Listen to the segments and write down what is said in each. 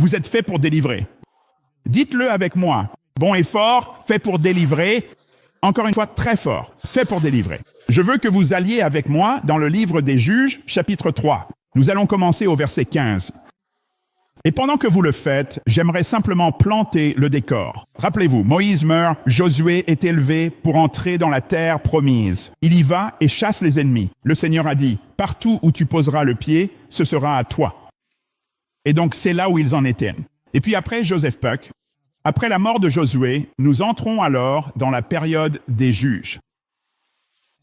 vous êtes fait pour délivrer. Dites-le avec moi. Bon et fort, fait pour délivrer. Encore une fois, très fort, fait pour délivrer. Je veux que vous alliez avec moi dans le livre des Juges, chapitre 3. Nous allons commencer au verset 15. Et pendant que vous le faites, j'aimerais simplement planter le décor. Rappelez-vous, Moïse meurt, Josué est élevé pour entrer dans la terre promise. Il y va et chasse les ennemis. Le Seigneur a dit, partout où tu poseras le pied, ce sera à toi. Et donc c'est là où ils en étaient. Et puis après Joseph Puck, après la mort de Josué, nous entrons alors dans la période des juges.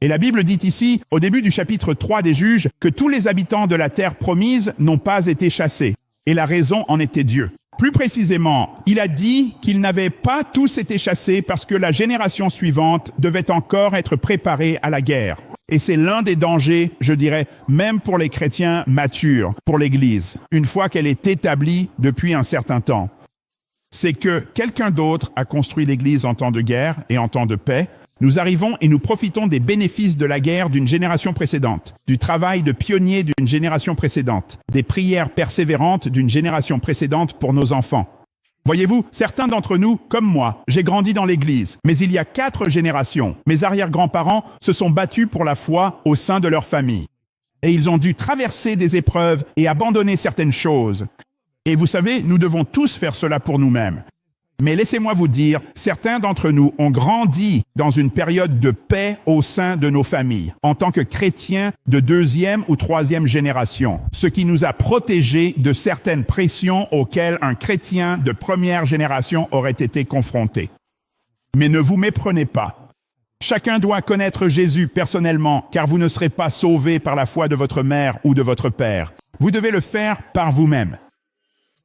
Et la Bible dit ici, au début du chapitre 3 des juges, que tous les habitants de la terre promise n'ont pas été chassés. Et la raison en était Dieu. Plus précisément, il a dit qu'ils n'avaient pas tous été chassés parce que la génération suivante devait encore être préparée à la guerre. Et c'est l'un des dangers, je dirais, même pour les chrétiens matures, pour l'Église, une fois qu'elle est établie depuis un certain temps. C'est que quelqu'un d'autre a construit l'Église en temps de guerre et en temps de paix. Nous arrivons et nous profitons des bénéfices de la guerre d'une génération précédente, du travail de pionnier d'une génération précédente, des prières persévérantes d'une génération précédente pour nos enfants. Voyez-vous, certains d'entre nous, comme moi, j'ai grandi dans l'Église, mais il y a 4 générations. Mes arrière-grands-parents se sont battus pour la foi au sein de leur famille. Et ils ont dû traverser des épreuves et abandonner certaines choses. Et vous savez, nous devons tous faire cela pour nous-mêmes. Mais laissez-moi vous dire, certains d'entre nous ont grandi dans une période de paix au sein de nos familles, en tant que chrétiens de 2e ou 3e génération, ce qui nous a protégés de certaines pressions auxquelles un chrétien de première génération aurait été confronté. Mais ne vous méprenez pas. Chacun doit connaître Jésus personnellement, car vous ne serez pas sauvés par la foi de votre mère ou de votre père. Vous devez le faire par vous-même.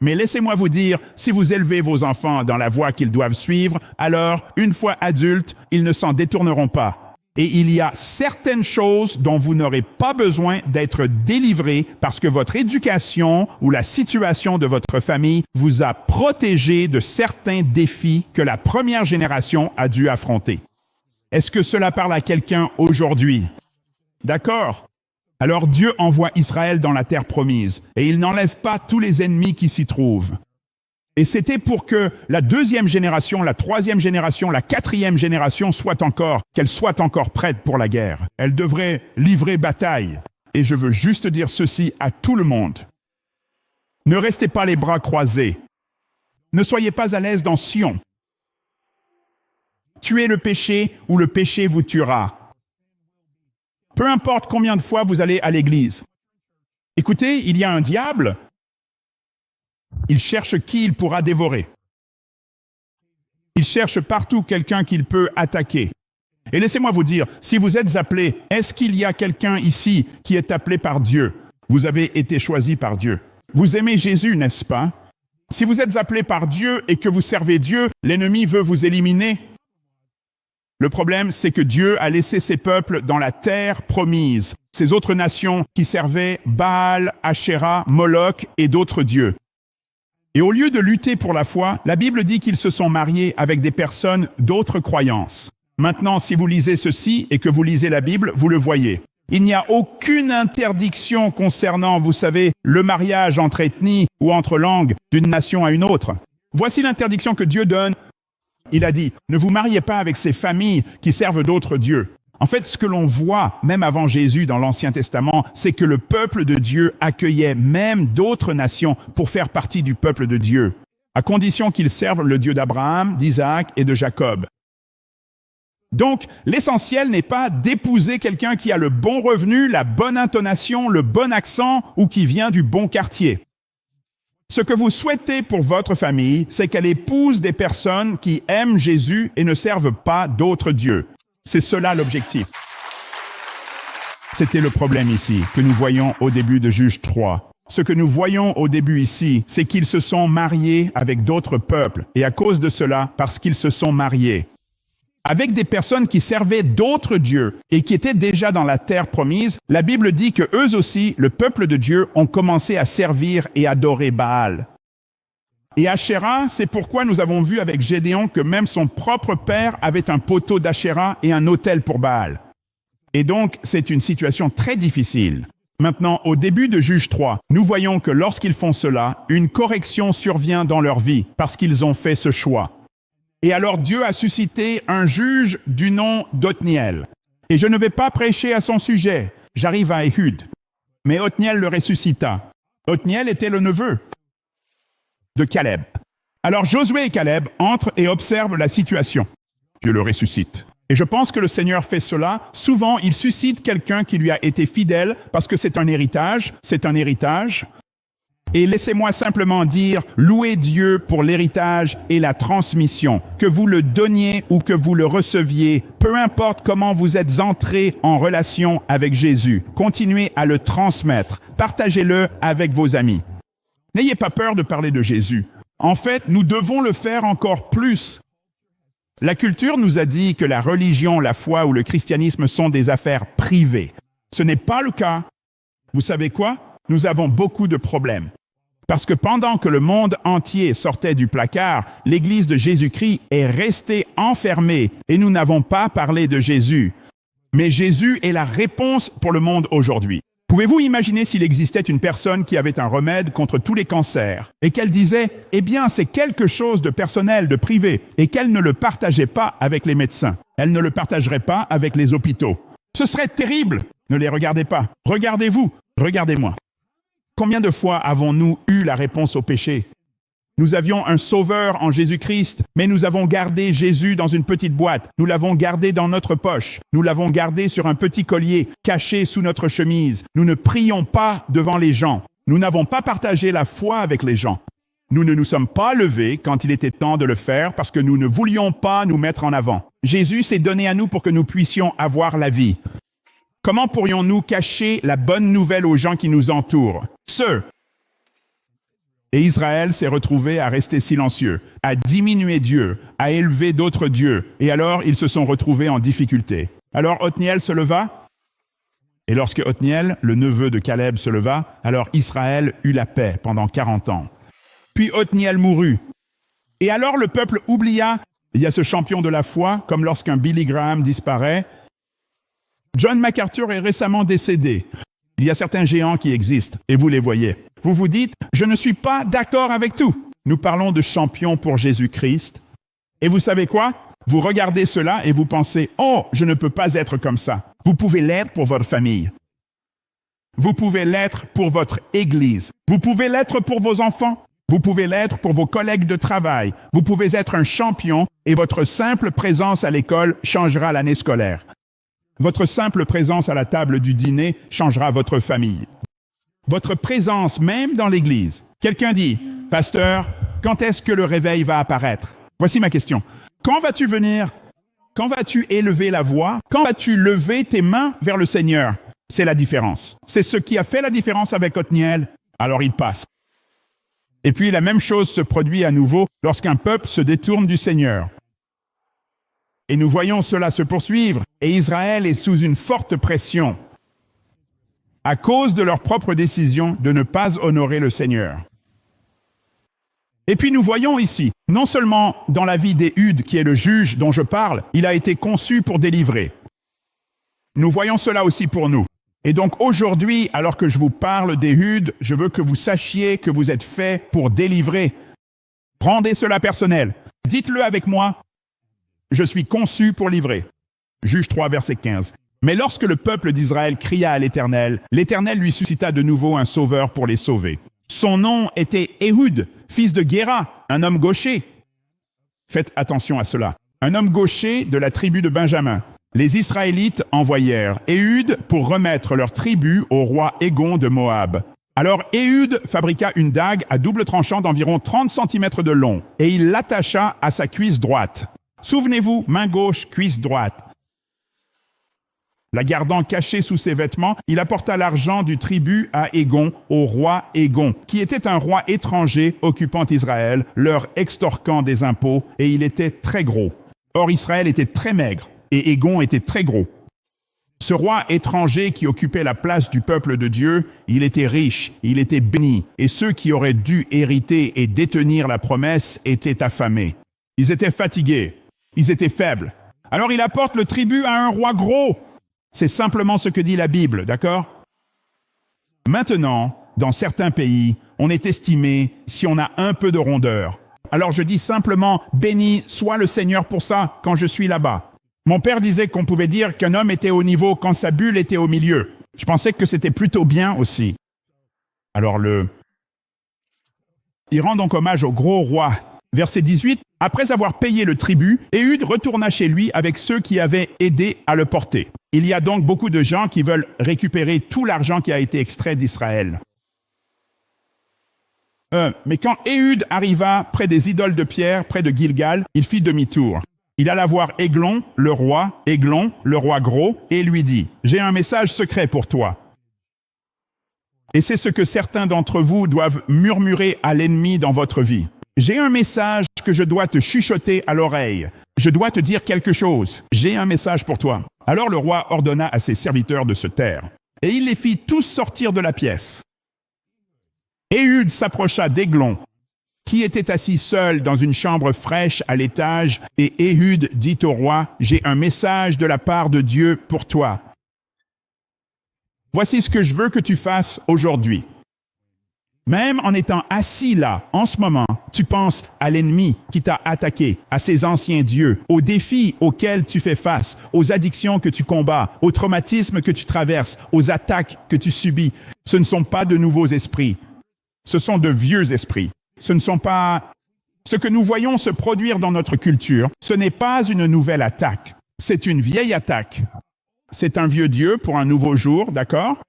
Mais laissez-moi vous dire, si vous élevez vos enfants dans la voie qu'ils doivent suivre, alors, une fois adultes, ils ne s'en détourneront pas. Et il y a certaines choses dont vous n'aurez pas besoin d'être délivrés parce que votre éducation ou la situation de votre famille vous a protégé de certains défis que la première génération a dû affronter. Est-ce que cela parle à quelqu'un aujourd'hui? D'accord? Alors Dieu envoie Israël dans la terre promise, et il n'enlève pas tous les ennemis qui s'y trouvent. Et c'était pour que la 2e génération, la 3e génération, la 4e génération qu'elle soit encore prête pour la guerre. Elle devrait livrer bataille. Et je veux juste dire ceci à tout le monde. Ne restez pas les bras croisés. Ne soyez pas à l'aise dans Sion. Tuez le péché ou le péché vous tuera. Peu importe combien de fois vous allez à l'église. Écoutez, il y a un diable. Il cherche qui il pourra dévorer. Il cherche partout quelqu'un qu'il peut attaquer. Et laissez-moi vous dire, si vous êtes appelé, est-ce qu'il y a quelqu'un ici qui est appelé par Dieu? Vous avez été choisi par Dieu. Vous aimez Jésus, n'est-ce pas? Si vous êtes appelé par Dieu et que vous servez Dieu, l'ennemi veut vous éliminer. Le problème, c'est que Dieu a laissé ses peuples dans la terre promise, ces autres nations qui servaient Baal, Asherah, Moloch et d'autres dieux. Et au lieu de lutter pour la foi, la Bible dit qu'ils se sont mariés avec des personnes d'autres croyances. Maintenant, si vous lisez ceci et que vous lisez la Bible, vous le voyez. Il n'y a aucune interdiction concernant, vous savez, le mariage entre ethnies ou entre langues d'une nation à une autre. Voici l'interdiction que Dieu donne. Il a dit, ne vous mariez pas avec ces familles qui servent d'autres dieux. En fait, ce que l'on voit, même avant Jésus dans l'Ancien Testament, c'est que le peuple de Dieu accueillait même d'autres nations pour faire partie du peuple de Dieu, à condition qu'ils servent le Dieu d'Abraham, d'Isaac et de Jacob. Donc, l'essentiel n'est pas d'épouser quelqu'un qui a le bon revenu, la bonne intonation, le bon accent ou qui vient du bon quartier. Ce que vous souhaitez pour votre famille, c'est qu'elle épouse des personnes qui aiment Jésus et ne servent pas d'autres dieux. C'est cela l'objectif. C'était le problème ici, que nous voyons au début de Juges 3. Ce que nous voyons au début ici, c'est qu'ils se sont mariés avec d'autres peuples. Et à cause de cela, parce qu'ils se sont mariés avec des personnes qui servaient d'autres dieux et qui étaient déjà dans la terre promise, la Bible dit que eux aussi, le peuple de Dieu, ont commencé à servir et adorer Baal. Et Asherah, c'est pourquoi nous avons vu avec Gédéon que même son propre père avait un poteau d'Asherah et un autel pour Baal. Et donc, c'est une situation très difficile. Maintenant, au début de Juge 3, nous voyons que lorsqu'ils font cela, une correction survient dans leur vie parce qu'ils ont fait ce choix. Et alors Dieu a suscité un juge du nom d'Othniel. Et je ne vais pas prêcher à son sujet, j'arrive à Éhud. Mais Othniel le ressuscita. Othniel était le neveu de Caleb. Alors Josué et Caleb entrent et observent la situation. Dieu le ressuscite. Et je pense que le Seigneur fait cela. Souvent, il suscite quelqu'un qui lui a été fidèle parce que c'est un héritage. Et laissez-moi simplement dire, louez Dieu pour l'héritage et la transmission. Que vous le donniez ou que vous le receviez, peu importe comment vous êtes entrés en relation avec Jésus, continuez à le transmettre. Partagez-le avec vos amis. N'ayez pas peur de parler de Jésus. En fait, nous devons le faire encore plus. La culture nous a dit que la religion, la foi ou le christianisme sont des affaires privées. Ce n'est pas le cas. Vous savez quoi? Nous avons beaucoup de problèmes. Parce que pendant que le monde entier sortait du placard, l'Église de Jésus-Christ est restée enfermée et nous n'avons pas parlé de Jésus. Mais Jésus est la réponse pour le monde aujourd'hui. Pouvez-vous imaginer s'il existait une personne qui avait un remède contre tous les cancers et qu'elle disait « Eh bien, c'est quelque chose de personnel, de privé » et qu'elle ne le partageait pas avec les médecins. Elle ne le partagerait pas avec les hôpitaux. Ce serait terrible. Ne les regardez pas. Regardez-vous. Regardez-moi. Combien de fois avons-nous eu la réponse au péché? Nous avions un sauveur en Jésus-Christ, mais nous avons gardé Jésus dans une petite boîte. Nous l'avons gardé dans notre poche. Nous l'avons gardé sur un petit collier, caché sous notre chemise. Nous ne prions pas devant les gens. Nous n'avons pas partagé la foi avec les gens. Nous ne nous sommes pas levés quand il était temps de le faire parce que nous ne voulions pas nous mettre en avant. Jésus s'est donné à nous pour que nous puissions avoir la vie. Comment pourrions-nous cacher la bonne nouvelle aux gens qui nous entourent? Et Israël s'est retrouvé à rester silencieux, à diminuer Dieu, à élever d'autres dieux. Et alors, ils se sont retrouvés en difficulté. Alors Othniel se leva. Et lorsque Othniel, le neveu de Caleb, se leva, alors Israël eut la paix pendant 40 ans. Puis Othniel mourut. Et alors le peuple oublia. Il y a ce champion de la foi, comme lorsqu'un Billy Graham disparaît. John MacArthur est récemment décédé. Il y a certains géants qui existent, et vous les voyez. Vous vous dites, je ne suis pas d'accord avec tout. Nous parlons de champions pour Jésus-Christ. Et vous savez quoi? Vous regardez cela et vous pensez, oh, je ne peux pas être comme ça. Vous pouvez l'être pour votre famille. Vous pouvez l'être pour votre Église. Vous pouvez l'être pour vos enfants. Vous pouvez l'être pour vos collègues de travail. Vous pouvez être un champion et votre simple présence à l'école changera l'année scolaire. Votre simple présence à la table du dîner changera votre famille. Votre présence même dans l'Église. Quelqu'un dit, « Pasteur, quand est-ce que le réveil va apparaître ?» Voici ma question. Quand vas-tu venir? Quand vas-tu élever la voix? Quand vas-tu lever tes mains vers le Seigneur? C'est la différence. C'est ce qui a fait la différence avec Othniel. Alors il passe. Et puis la même chose se produit à nouveau lorsqu'un peuple se détourne du Seigneur. Et nous voyons cela se poursuivre. Et Israël est sous une forte pression à cause de leur propre décision de ne pas honorer le Seigneur. Et puis nous voyons ici, non seulement dans la vie d'Éhud, qui est le juge dont je parle, il a été conçu pour délivrer. Nous voyons cela aussi pour nous. Et donc aujourd'hui, alors que je vous parle d'Éhud, je veux que vous sachiez que vous êtes fait pour délivrer. Rendez cela personnel. Dites-le avec moi. Je suis conçu pour livrer. Juge 3, verset 15. Mais lorsque le peuple d'Israël cria à l'Éternel, l'Éternel lui suscita de nouveau un sauveur pour les sauver. Son nom était Éhud, fils de Guéra, un homme gaucher. Faites attention à cela. Un homme gaucher de la tribu de Benjamin. Les Israélites envoyèrent Éhud pour remettre leur tribu au roi Égon de Moab. Alors Éhud fabriqua une dague à double tranchant d'environ 30 cm de long, et il l'attacha à sa cuisse droite. Souvenez-vous, main gauche, cuisse droite. La gardant cachée sous ses vêtements, il apporta l'argent du tribut à Égon, au roi Égon, qui était un roi étranger occupant Israël, leur extorquant des impôts, et il était très gros. Or Israël était très maigre, et Égon était très gros. Ce roi étranger qui occupait la place du peuple de Dieu, il était riche, il était béni, et ceux qui auraient dû hériter et détenir la promesse étaient affamés. Ils étaient fatigués, ils étaient faibles. Alors il apporte le tribut à un roi gros. C'est simplement ce que dit la Bible, d'accord? Maintenant, dans certains pays, on est estimé si on a un peu de rondeur. Alors je dis simplement, béni soit le Seigneur pour ça quand je suis là-bas. Mon père disait qu'on pouvait dire qu'un homme était au niveau quand sa bulle était au milieu. Je pensais que c'était plutôt bien aussi. Alors il rend donc hommage au gros roi. Verset 18, après avoir payé le tribut, Éhud retourna chez lui avec ceux qui avaient aidé à le porter. Il y a donc beaucoup de gens qui veulent récupérer tout l'argent qui a été extrait d'Israël. Mais quand Éhud arriva près des idoles de pierre, près de Gilgal, il fit demi-tour. Il alla voir Églon, le roi gros, et lui dit, « J'ai un message secret pour toi. » Et c'est ce que certains d'entre vous doivent murmurer à l'ennemi dans votre vie. J'ai un message que je dois te chuchoter à l'oreille. Je dois te dire quelque chose. J'ai un message pour toi. Alors le roi ordonna à ses serviteurs de se taire. Et il les fit tous sortir de la pièce. Éhud s'approcha d'Églon, qui était assis seul dans une chambre fraîche à l'étage, et Éhud dit au roi, « J'ai un message de la part de Dieu pour toi. Voici ce que je veux que tu fasses aujourd'hui. » Même en étant assis là, en ce moment, tu penses à l'ennemi qui t'a attaqué, à ses anciens dieux, aux défis auxquels tu fais face, aux addictions que tu combats, aux traumatismes que tu traverses, aux attaques que tu subis. Ce ne sont pas de nouveaux esprits. Ce sont de vieux esprits. Ce ne sont pas... Ce que nous voyons se produire dans notre culture, ce n'est pas une nouvelle attaque. C'est une vieille attaque. C'est un vieux Dieu pour un nouveau jour, d'accord?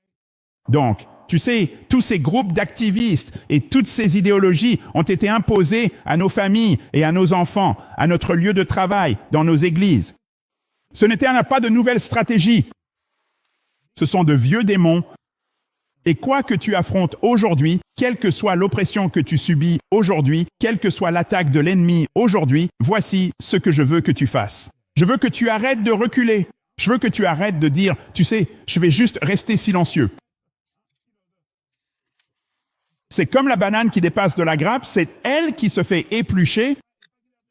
Donc, tu sais, tous ces groupes d'activistes et toutes ces idéologies ont été imposées à nos familles et à nos enfants, à notre lieu de travail, dans nos églises. Ce n'était pas de nouvelles stratégies. Ce sont de vieux démons. Et quoi que tu affrontes aujourd'hui, quelle que soit l'oppression que tu subis aujourd'hui, quelle que soit l'attaque de l'ennemi aujourd'hui, voici ce que je veux que tu fasses. Je veux que tu arrêtes de reculer. Je veux que tu arrêtes de dire, tu sais, je vais juste rester silencieux. C'est comme la banane qui dépasse de la grappe, c'est elle qui se fait éplucher.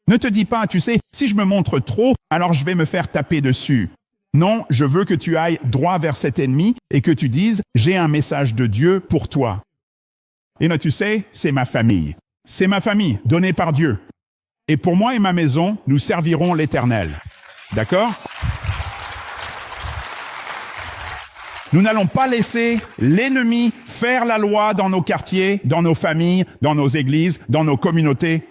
Ne te dis pas, tu sais, si je me montre trop, alors je vais me faire taper dessus. Non, je veux que tu ailles droit vers cet ennemi et que tu dises, j'ai un message de Dieu pour toi. Et là, tu sais, c'est ma famille. C'est ma famille, donnée par Dieu. Et pour moi et ma maison, nous servirons l'Éternel. D'accord ? Nous n'allons pas laisser l'ennemi faire la loi dans nos quartiers, dans nos familles, dans nos églises, dans nos communautés.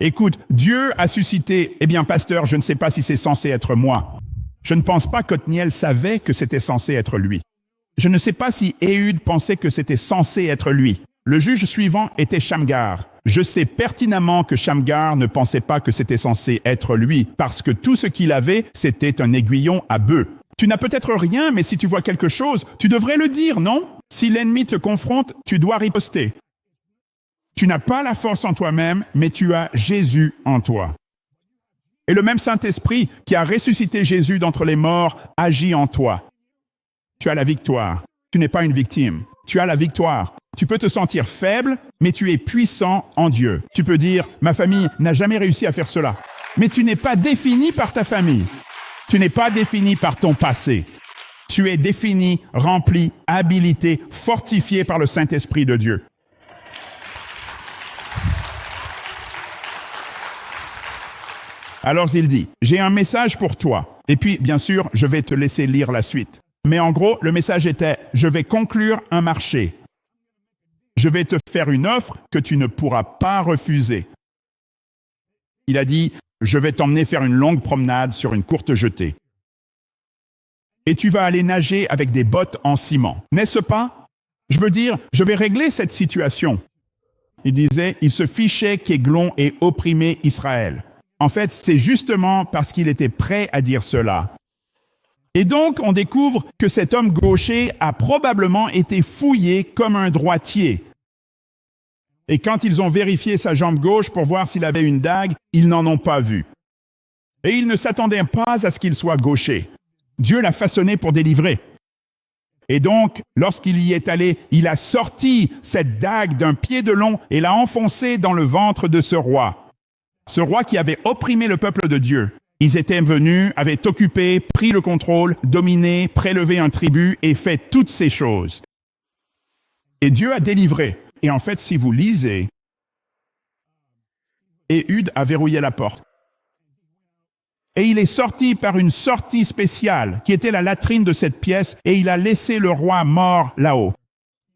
Écoute, Dieu a suscité, pasteur, je ne sais pas si c'est censé être moi. Je ne pense pas qu'Othniel savait que c'était censé être lui. Je ne sais pas si Éhud pensait que c'était censé être lui. Le juge suivant était Shamgar. Je sais pertinemment que Shamgar ne pensait pas que c'était censé être lui, parce que tout ce qu'il avait, c'était un aiguillon à bœuf. Tu n'as peut-être rien, mais si tu vois quelque chose, tu devrais le dire, non? Si l'ennemi te confronte, tu dois riposter. Tu n'as pas la force en toi-même, mais tu as Jésus en toi. Et le même Saint-Esprit qui a ressuscité Jésus d'entre les morts agit en toi. Tu as la victoire. Tu n'es pas une victime. Tu as la victoire. Tu peux te sentir faible, mais tu es puissant en Dieu. Tu peux dire, ma famille n'a jamais réussi à faire cela. Mais tu n'es pas défini par ta famille. Tu n'es pas défini par ton passé. Tu es défini, rempli, habilité, fortifié par le Saint-Esprit de Dieu. Alors il dit, j'ai un message pour toi. Et puis, bien sûr, je vais te laisser lire la suite. Mais en gros, le message était, je vais conclure un marché. Je vais te faire une offre que tu ne pourras pas refuser. Il a dit, je vais t'emmener faire une longue promenade sur une courte jetée. Et tu vas aller nager avec des bottes en ciment. N'est-ce pas? Je veux dire, je vais régler cette situation. Il disait, il se fichait qu'Églon ait opprimé Israël. En fait, c'est justement parce qu'il était prêt à dire cela. Et donc, on découvre que cet homme gaucher a probablement été fouillé comme un droitier. Et quand ils ont vérifié sa jambe gauche pour voir s'il avait une dague, ils n'en ont pas vu. Et ils ne s'attendaient pas à ce qu'il soit gaucher. Dieu l'a façonné pour délivrer. Et donc, lorsqu'il y est allé, il a sorti cette dague d'un pied de long et l'a enfoncée dans le ventre de ce roi. Ce roi qui avait opprimé le peuple de Dieu. Ils étaient venus, avaient occupé, pris le contrôle, dominé, prélevé un tribut et fait toutes ces choses. Et Dieu a délivré. Et en fait, si vous lisez, Éhud a verrouillé la porte. Et il est sorti par une sortie spéciale, qui était la latrine de cette pièce, et il a laissé le roi mort là-haut.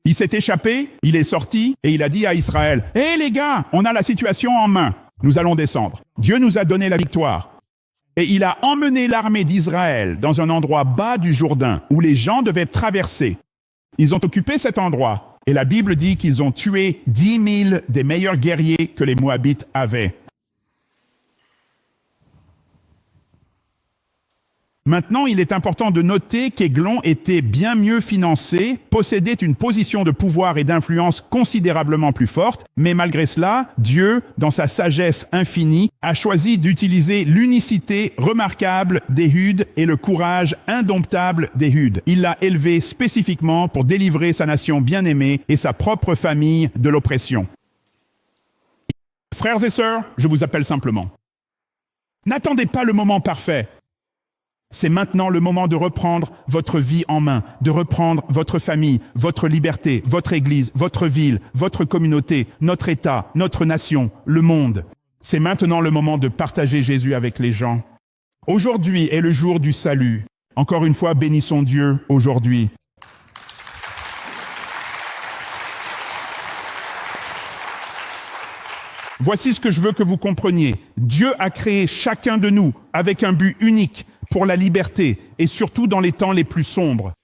Il s'est échappé, il est sorti, et il a dit à Israël, « Hé les gars, on a la situation en main, nous allons descendre. » Dieu nous a donné la victoire. Et il a emmené l'armée d'Israël dans un endroit bas du Jourdain, où les gens devaient traverser. Ils ont occupé cet endroit, et la Bible dit qu'ils ont tué 10 000 des meilleurs guerriers que les Moabites avaient. Maintenant, il est important de noter qu'Églon était bien mieux financé, possédait une position de pouvoir et d'influence considérablement plus forte, mais malgré cela, Dieu, dans sa sagesse infinie, a choisi d'utiliser l'unicité remarquable d'Éhud et le courage indomptable d'Éhud. Il l'a élevé spécifiquement pour délivrer sa nation bien-aimée et sa propre famille de l'oppression. Frères et sœurs, je vous appelle simplement. N'attendez pas le moment parfait. C'est maintenant le moment de reprendre votre vie en main, de reprendre votre famille, votre liberté, votre église, votre ville, votre communauté, notre État, notre nation, le monde. C'est maintenant le moment de partager Jésus avec les gens. Aujourd'hui est le jour du salut. Encore une fois, bénissons Dieu aujourd'hui. Voici ce que je veux que vous compreniez. Dieu a créé chacun de nous avec un but unique, pour la liberté, et surtout dans les temps les plus sombres.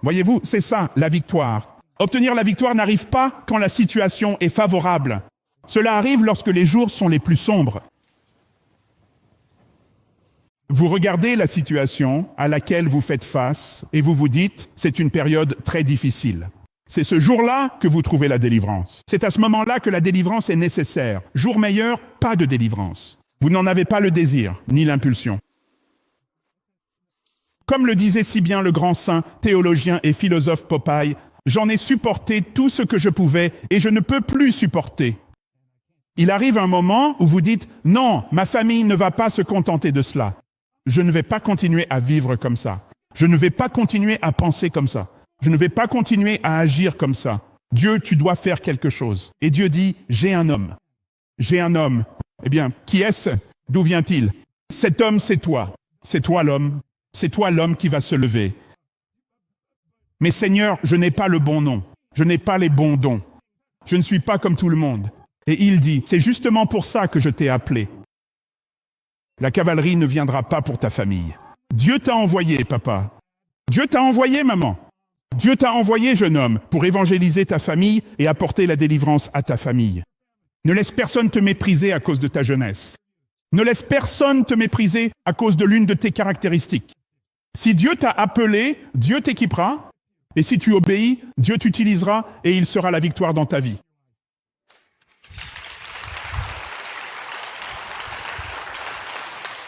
Voyez-vous, c'est ça, la victoire. Obtenir la victoire n'arrive pas quand la situation est favorable. Cela arrive lorsque les jours sont les plus sombres. Vous regardez la situation à laquelle vous faites face, et vous vous dites, c'est une période très difficile. C'est ce jour-là que vous trouvez la délivrance. C'est à ce moment-là que la délivrance est nécessaire. Jour meilleur, pas de délivrance. Vous n'en avez pas le désir, ni l'impulsion. Comme le disait si bien le grand saint, théologien et philosophe Popeye, j'en ai supporté tout ce que je pouvais et je ne peux plus supporter. Il arrive un moment où vous dites, non, ma famille ne va pas se contenter de cela. Je ne vais pas continuer à vivre comme ça. Je ne vais pas continuer à penser comme ça. Je ne vais pas continuer à agir comme ça. Dieu, tu dois faire quelque chose. Et Dieu dit, j'ai un homme. J'ai un homme. Eh bien, qui est-ce? D'où vient-il? Cet homme, c'est toi. C'est toi l'homme. C'est toi l'homme qui va se lever. Mais Seigneur, je n'ai pas le bon nom. Je n'ai pas les bons dons. Je ne suis pas comme tout le monde. Et il dit, c'est justement pour ça que je t'ai appelé. La cavalerie ne viendra pas pour ta famille. Dieu t'a envoyé, papa. Dieu t'a envoyé, maman. Dieu t'a envoyé, jeune homme, pour évangéliser ta famille et apporter la délivrance à ta famille. Ne laisse personne te mépriser à cause de ta jeunesse. Ne laisse personne te mépriser à cause de l'une de tes caractéristiques. Si Dieu t'a appelé, Dieu t'équipera, et si tu obéis, Dieu t'utilisera et il sera la victoire dans ta vie.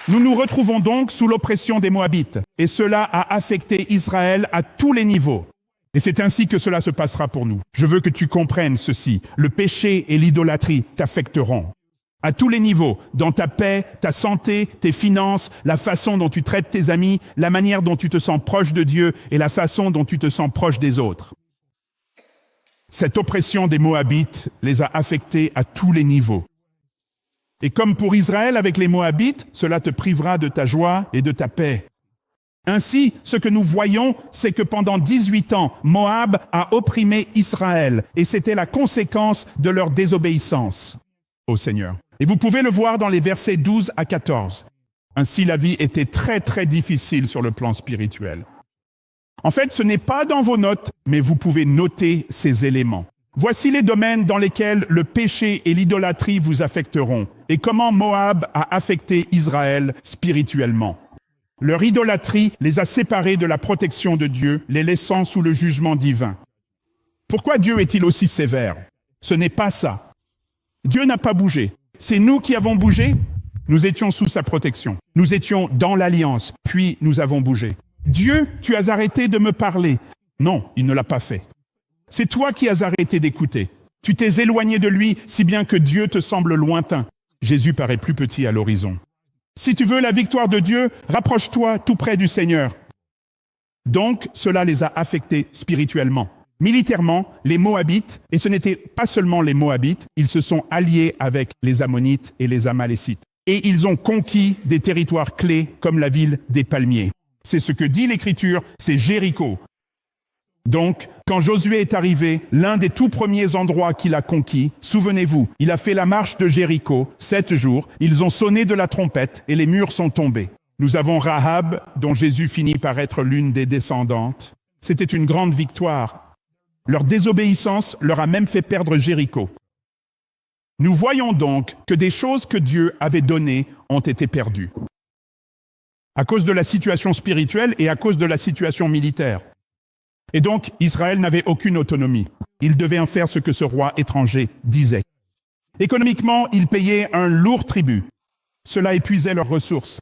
Nous nous retrouvons donc sous l'oppression des Moabites, et cela a affecté Israël à tous les niveaux. Et c'est ainsi que cela se passera pour nous. Je veux que tu comprennes ceci. Le péché et l'idolâtrie t'affecteront. À tous les niveaux, dans ta paix, ta santé, tes finances, la façon dont tu traites tes amis, la manière dont tu te sens proche de Dieu et la façon dont tu te sens proche des autres. Cette oppression des Moabites les a affectés à tous les niveaux. Et comme pour Israël avec les Moabites, cela te privera de ta joie et de ta paix. Ainsi, ce que nous voyons, c'est que pendant 18 ans, Moab a opprimé Israël, et c'était la conséquence de leur désobéissance au Seigneur. Et vous pouvez le voir dans les versets 12 à 14. Ainsi, la vie était très très difficile sur le plan spirituel. En fait, ce n'est pas dans vos notes, mais vous pouvez noter ces éléments. Voici les domaines dans lesquels le péché et l'idolâtrie vous affecteront, et comment Moab a affecté Israël spirituellement. Leur idolâtrie les a séparés de la protection de Dieu, les laissant sous le jugement divin. Pourquoi Dieu est-il aussi sévère? Ce n'est pas ça. Dieu n'a pas bougé. C'est nous qui avons bougé. Nous étions sous sa protection. Nous étions dans l'alliance, puis nous avons bougé. Dieu, tu as arrêté de me parler. Non, il ne l'a pas fait. C'est toi qui as arrêté d'écouter. Tu t'es éloigné de lui, si bien que Dieu te semble lointain. Jésus paraît plus petit à l'horizon. Si tu veux la victoire de Dieu, rapproche-toi tout près du Seigneur. Donc, cela les a affectés spirituellement. Militairement, les Moabites, et ce n'étaient pas seulement les Moabites, ils se sont alliés avec les Ammonites et les Amalécites. Et ils ont conquis des territoires clés comme la ville des palmiers. C'est ce que dit l'Écriture, c'est Jéricho. Donc, quand Josué est arrivé, l'un des tout premiers endroits qu'il a conquis, souvenez-vous, il a fait la marche de Jéricho, 7 jours, ils ont sonné de la trompette et les murs sont tombés. Nous avons Rahab, dont Jésus finit par être l'une des descendantes. C'était une grande victoire. Leur désobéissance leur a même fait perdre Jéricho. Nous voyons donc que des choses que Dieu avait données ont été perdues. À cause de la situation spirituelle et à cause de la situation militaire. Et donc, Israël n'avait aucune autonomie. Il devait en faire ce que ce roi étranger disait. Économiquement, ils payaient un lourd tribut. Cela épuisait leurs ressources.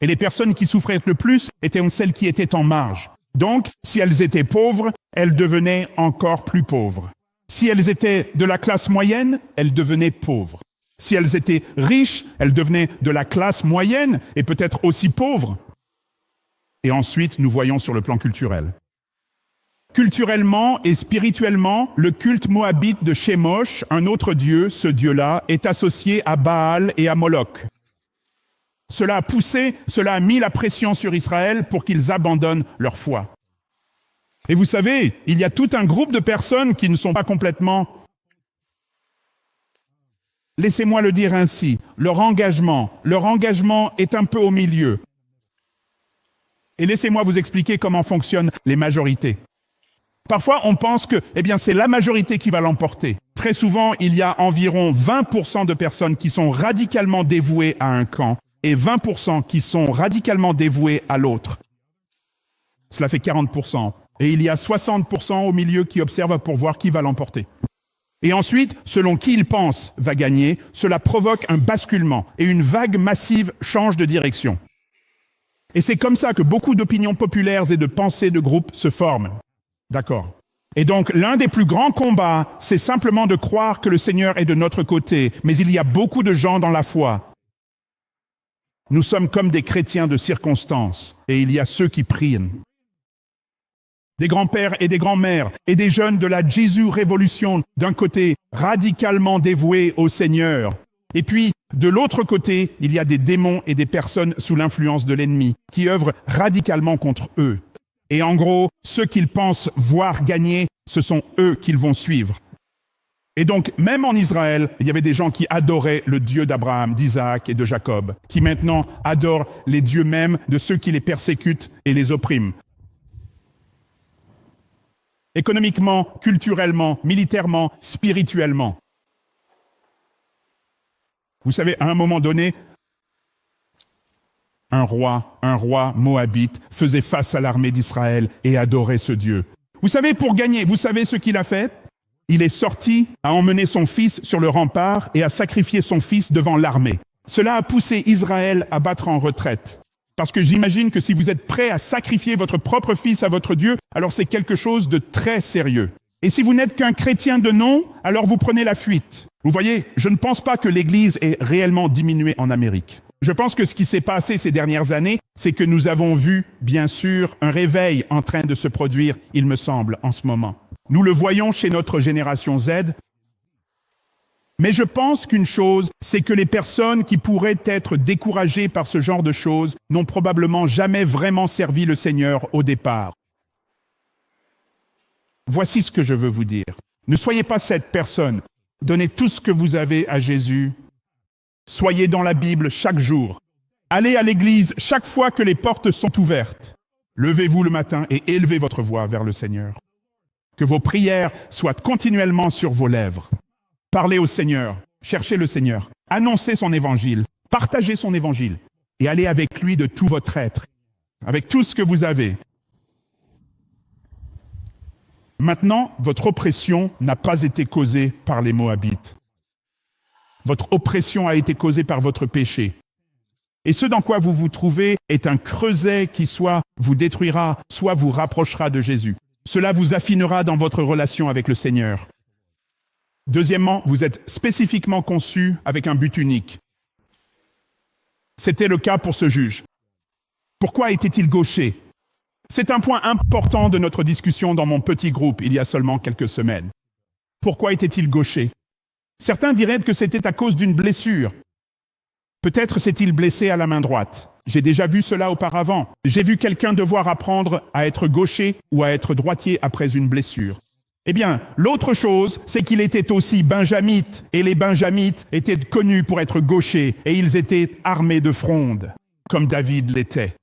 Et les personnes qui souffraient le plus étaient celles qui étaient en marge. Donc, si elles étaient pauvres, elles devenaient encore plus pauvres. Si elles étaient de la classe moyenne, elles devenaient pauvres. Si elles étaient riches, elles devenaient de la classe moyenne et peut-être aussi pauvres. Et ensuite, nous voyons sur le plan culturel. Culturellement et spirituellement, le culte moabite de Chemosh, un autre dieu, ce dieu-là, est associé à Baal et à Moloch. Cela a mis la pression sur Israël pour qu'ils abandonnent leur foi. Et vous savez, il y a tout un groupe de personnes qui ne sont pas complètement, laissez-moi le dire ainsi, leur engagement est un peu au milieu. Et laissez-moi vous expliquer comment fonctionnent les majorités. Parfois, on pense que, c'est la majorité qui va l'emporter. Très souvent, il y a environ 20% de personnes qui sont radicalement dévouées à un camp et 20% qui sont radicalement dévoués à l'autre. Cela fait 40%. Et il y a 60% au milieu qui observent pour voir qui va l'emporter. Et ensuite, selon qui ils pensent va gagner, cela provoque un basculement et une vague massive change de direction. Et c'est comme ça que beaucoup d'opinions populaires et de pensées de groupe se forment. D'accord. Et donc, l'un des plus grands combats, c'est simplement de croire que le Seigneur est de notre côté. Mais il y a beaucoup de gens dans la foi. Nous sommes comme des chrétiens de circonstance, et il y a ceux qui prient. Des grands-pères et des grands-mères, et des jeunes de la Jésus Révolution, d'un côté radicalement dévoués au Seigneur. Et puis, de l'autre côté, il y a des démons et des personnes sous l'influence de l'ennemi, qui œuvrent radicalement contre eux. Et en gros, ceux qu'ils pensent voir gagner, ce sont eux qu'ils vont suivre. Et donc, même en Israël, il y avait des gens qui adoraient le Dieu d'Abraham, d'Isaac et de Jacob, qui maintenant adorent les dieux mêmes de ceux qui les persécutent et les oppriment. Économiquement, culturellement, militairement, spirituellement. Vous savez, à un moment donné, un roi moabite faisait face à l'armée d'Israël et adorait ce Dieu. Vous savez, pour gagner, vous savez ce qu'il a fait ? Il est sorti, a emmené son fils sur le rempart et a sacrifié son fils devant l'armée. Cela a poussé Israël à battre en retraite. Parce que j'imagine que si vous êtes prêt à sacrifier votre propre fils à votre Dieu, alors c'est quelque chose de très sérieux. Et si vous n'êtes qu'un chrétien de nom, alors vous prenez la fuite. Vous voyez, je ne pense pas que l'Église ait réellement diminué en Amérique. Je pense que ce qui s'est passé ces dernières années, c'est que nous avons vu, bien sûr, un réveil en train de se produire, il me semble, en ce moment. Nous le voyons chez notre génération Z. Mais je pense qu'une chose, c'est que les personnes qui pourraient être découragées par ce genre de choses n'ont probablement jamais vraiment servi le Seigneur au départ. Voici ce que je veux vous dire. Ne soyez pas cette personne. Donnez tout ce que vous avez à Jésus. Soyez dans la Bible chaque jour. Allez à l'église chaque fois que les portes sont ouvertes. Levez-vous le matin et élevez votre voix vers le Seigneur. Que vos prières soient continuellement sur vos lèvres. Parlez au Seigneur, cherchez le Seigneur, annoncez son évangile, partagez son évangile et allez avec lui de tout votre être, avec tout ce que vous avez. Maintenant, votre oppression n'a pas été causée par les Moabites. Votre oppression a été causée par votre péché. Et ce dans quoi vous vous trouvez est un creuset qui soit vous détruira, soit vous rapprochera de Jésus. Cela vous affinera dans votre relation avec le Seigneur. Deuxièmement, vous êtes spécifiquement conçu avec un but unique. C'était le cas pour ce juge. Pourquoi était-il gaucher ? C'est un point important de notre discussion dans mon petit groupe il y a seulement quelques semaines. Pourquoi était-il gaucher? Certains diraient que c'était à cause d'une blessure. Peut-être s'est-il blessé à la main droite. J'ai déjà vu cela auparavant. J'ai vu quelqu'un devoir apprendre à être gaucher ou à être droitier après une blessure. Eh bien, l'autre chose, c'est qu'il était aussi benjamite, et les benjamites étaient connus pour être gauchers, et ils étaient armés de fronde, comme David l'était.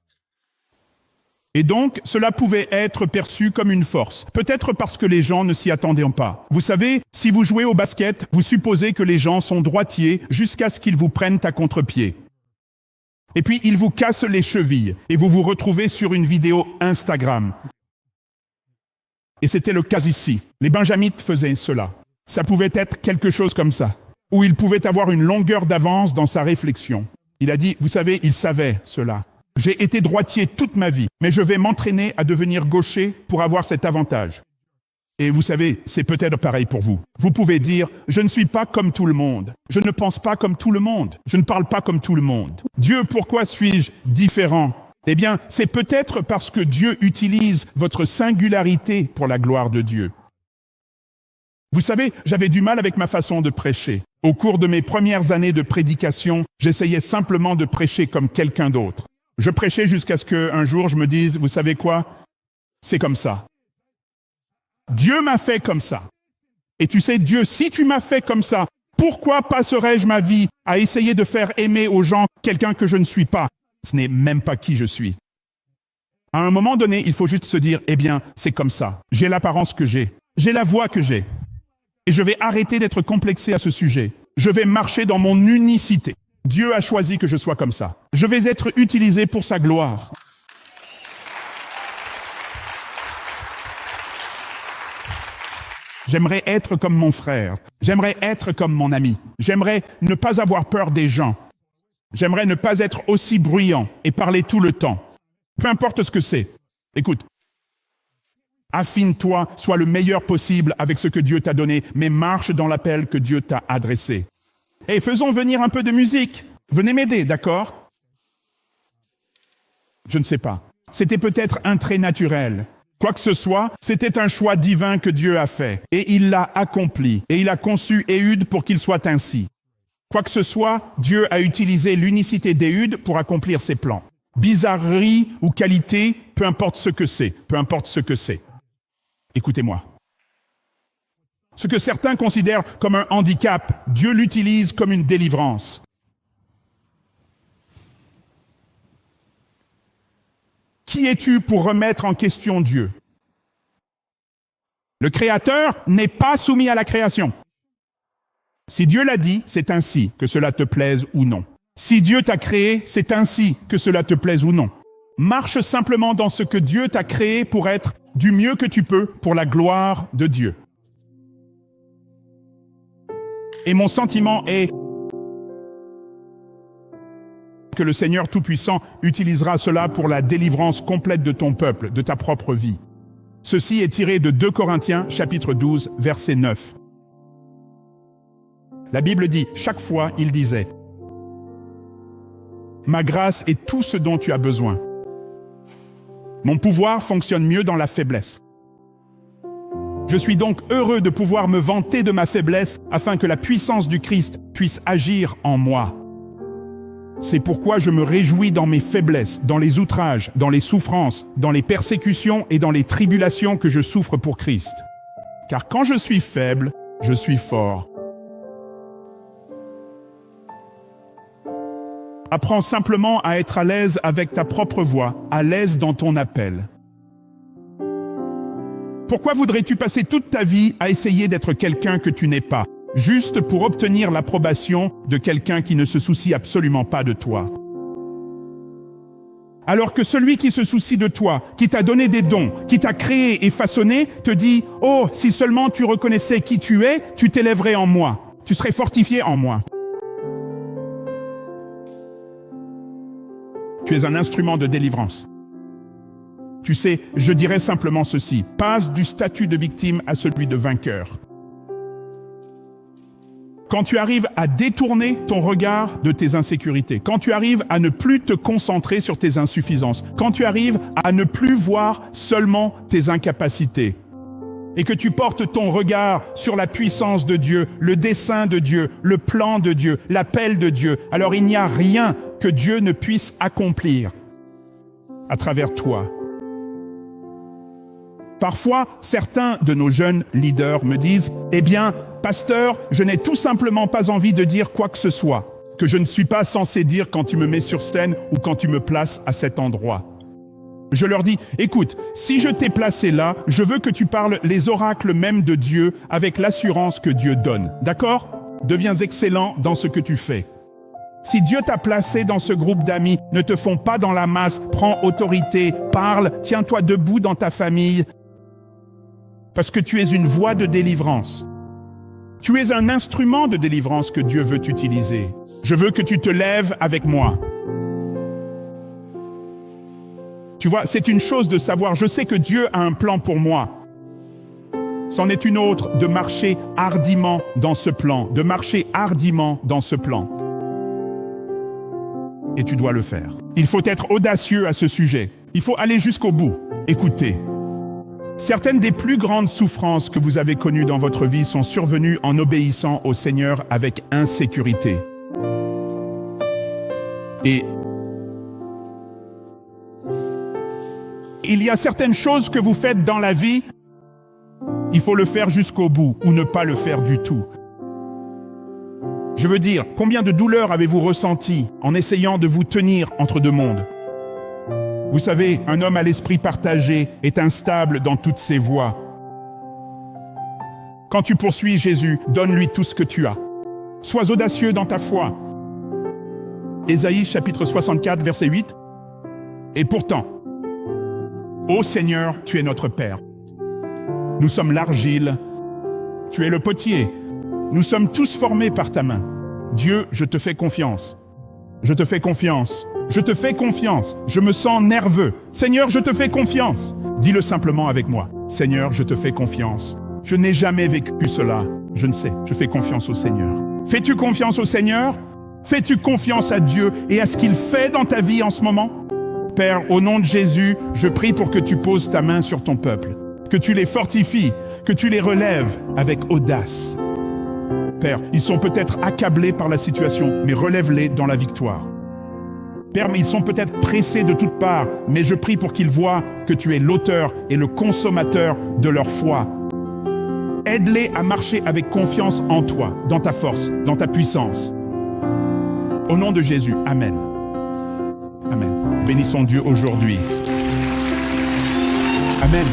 Et donc, cela pouvait être perçu comme une force, peut-être parce que les gens ne s'y attendaient pas. Vous savez, si vous jouez au basket, vous supposez que les gens sont droitiers jusqu'à ce qu'ils vous prennent à contre-pied. Et puis, ils vous cassent les chevilles, et vous vous retrouvez sur une vidéo Instagram. Et c'était le cas ici. Les benjamites faisaient cela. Ça pouvait être quelque chose comme ça, où il pouvait avoir une longueur d'avance dans sa réflexion. Il a dit, vous savez, il savait cela. J'ai été droitier toute ma vie, mais je vais m'entraîner à devenir gaucher pour avoir cet avantage. Et vous savez, c'est peut-être pareil pour vous. Vous pouvez dire, je ne suis pas comme tout le monde. Je ne pense pas comme tout le monde. Je ne parle pas comme tout le monde. Dieu, pourquoi suis-je différent? Eh bien, c'est peut-être parce que Dieu utilise votre singularité pour la gloire de Dieu. Vous savez, j'avais du mal avec ma façon de prêcher. Au cours de mes premières années de prédication, j'essayais simplement de prêcher comme quelqu'un d'autre. Je prêchais jusqu'à ce qu'un jour je me dise, vous savez quoi? C'est comme ça. Dieu m'a fait comme ça. Et tu sais, Dieu, si tu m'as fait comme ça, pourquoi passerais-je ma vie à essayer de faire aimer aux gens quelqu'un que je ne suis pas? Ce n'est même pas qui je suis. À un moment donné, il faut juste se dire, eh bien, c'est comme ça. J'ai l'apparence que j'ai la voix que j'ai. Et je vais arrêter d'être complexé à ce sujet. Je vais marcher dans mon unicité. Dieu a choisi que je sois comme ça. Je vais être utilisé pour sa gloire. J'aimerais être comme mon frère. J'aimerais être comme mon ami. J'aimerais ne pas avoir peur des gens. J'aimerais ne pas être aussi bruyant et parler tout le temps. Peu importe ce que c'est. Écoute, affine-toi, sois le meilleur possible avec ce que Dieu t'a donné, mais marche dans l'appel que Dieu t'a adressé. Et faisons venir un peu de musique. Venez m'aider, d'accord? Je ne sais pas. C'était peut-être un trait naturel. Quoi que ce soit, c'était un choix divin que Dieu a fait. Et il l'a accompli. Et il a conçu Éhude pour qu'il soit ainsi. Quoi que ce soit, Dieu a utilisé l'unicité d'Éhude pour accomplir ses plans. Bizarrerie ou qualité, peu importe ce que c'est. Peu importe ce que c'est. Écoutez-moi. Ce que certains considèrent comme un handicap, Dieu l'utilise comme une délivrance. Qui es-tu pour remettre en question Dieu? Le Créateur n'est pas soumis à la création. Si Dieu l'a dit, c'est ainsi, que cela te plaise ou non. Si Dieu t'a créé, c'est ainsi, que cela te plaise ou non. Marche simplement dans ce que Dieu t'a créé pour être du mieux que tu peux pour la gloire de Dieu. Et mon sentiment est que le Seigneur Tout-Puissant utilisera cela pour la délivrance complète de ton peuple, de ta propre vie. Ceci est tiré de 2 Corinthiens, chapitre 12, verset 9. La Bible dit, chaque fois, il disait, « Ma grâce est tout ce dont tu as besoin. Mon pouvoir fonctionne mieux dans la faiblesse. Je suis donc heureux de pouvoir me vanter de ma faiblesse afin que la puissance du Christ puisse agir en moi. C'est pourquoi je me réjouis dans mes faiblesses, dans les outrages, dans les souffrances, dans les persécutions et dans les tribulations que je souffre pour Christ. Car quand je suis faible, je suis fort. » Apprends simplement à être à l'aise avec ta propre voix, à l'aise dans ton appel. Pourquoi voudrais-tu passer toute ta vie à essayer d'être quelqu'un que tu n'es pas, juste pour obtenir l'approbation de quelqu'un qui ne se soucie absolument pas de toi? Alors que celui qui se soucie de toi, qui t'a donné des dons, qui t'a créé et façonné, te dit « Oh, si seulement tu reconnaissais qui tu es, tu t'élèverais en moi, tu serais fortifié en moi. » Tu es un instrument de délivrance. Tu sais, je dirais simplement ceci, passe du statut de victime à celui de vainqueur. Quand tu arrives à détourner ton regard de tes insécurités, quand tu arrives à ne plus te concentrer sur tes insuffisances, quand tu arrives à ne plus voir seulement tes incapacités, et que tu portes ton regard sur la puissance de Dieu, le dessein de Dieu, le plan de Dieu, l'appel de Dieu, alors il n'y a rien que Dieu ne puisse accomplir à travers toi. Parfois, certains de nos jeunes leaders me disent « Eh bien, pasteur, je n'ai tout simplement pas envie de dire quoi que ce soit, que je ne suis pas censé dire quand tu me mets sur scène ou quand tu me places à cet endroit. » Je leur dis « Écoute, si je t'ai placé là, je veux que tu parles les oracles même de Dieu avec l'assurance que Dieu donne. D'accord ? Deviens excellent dans ce que tu fais. Si Dieu t'a placé dans ce groupe d'amis, ne te fonds pas dans la masse, prends autorité, parle, tiens-toi debout dans ta famille, parce que tu es une voie de délivrance. Tu es un instrument de délivrance que Dieu veut utiliser. Je veux que tu te lèves avec moi. Tu vois, c'est une chose de savoir, je sais que Dieu a un plan pour moi. C'en est une autre de marcher hardiment dans ce plan, de marcher hardiment dans ce plan. Et tu dois le faire. Il faut être audacieux à ce sujet. Il faut aller jusqu'au bout. Écoutez. Certaines des plus grandes souffrances que vous avez connues dans votre vie sont survenues en obéissant au Seigneur avec insécurité. Et il y a certaines choses que vous faites dans la vie, il faut le faire jusqu'au bout ou ne pas le faire du tout. Je veux dire, combien de douleurs avez-vous ressenti en essayant de vous tenir entre deux mondes ? Vous savez, un homme à l'esprit partagé est instable dans toutes ses voies. Quand tu poursuis Jésus, donne-lui tout ce que tu as. Sois audacieux dans ta foi. Ésaïe chapitre 64, verset 8. Et pourtant, ô Seigneur, tu es notre Père. Nous sommes l'argile, tu es le potier. Nous sommes tous formés par ta main. Dieu, je te fais confiance. Je te fais confiance. Je te fais confiance. Je me sens nerveux. Seigneur, je te fais confiance. Dis-le simplement avec moi. Seigneur, je te fais confiance. Je n'ai jamais vécu cela. Je ne sais. Je fais confiance au Seigneur. Fais-tu confiance au Seigneur? Fais-tu confiance à Dieu et à ce qu'il fait dans ta vie en ce moment? Père, au nom de Jésus, je prie pour que tu poses ta main sur ton peuple, que tu les fortifies, que tu les relèves avec audace. Père, ils sont peut-être accablés par la situation, mais relève-les dans la victoire. Père, mais ils sont peut-être pressés de toutes parts, mais je prie pour qu'ils voient que tu es l'auteur et le consommateur de leur foi. Aide-les à marcher avec confiance en toi, dans ta force, dans ta puissance. Au nom de Jésus, Amen. Amen. Bénissons Dieu aujourd'hui. Amen.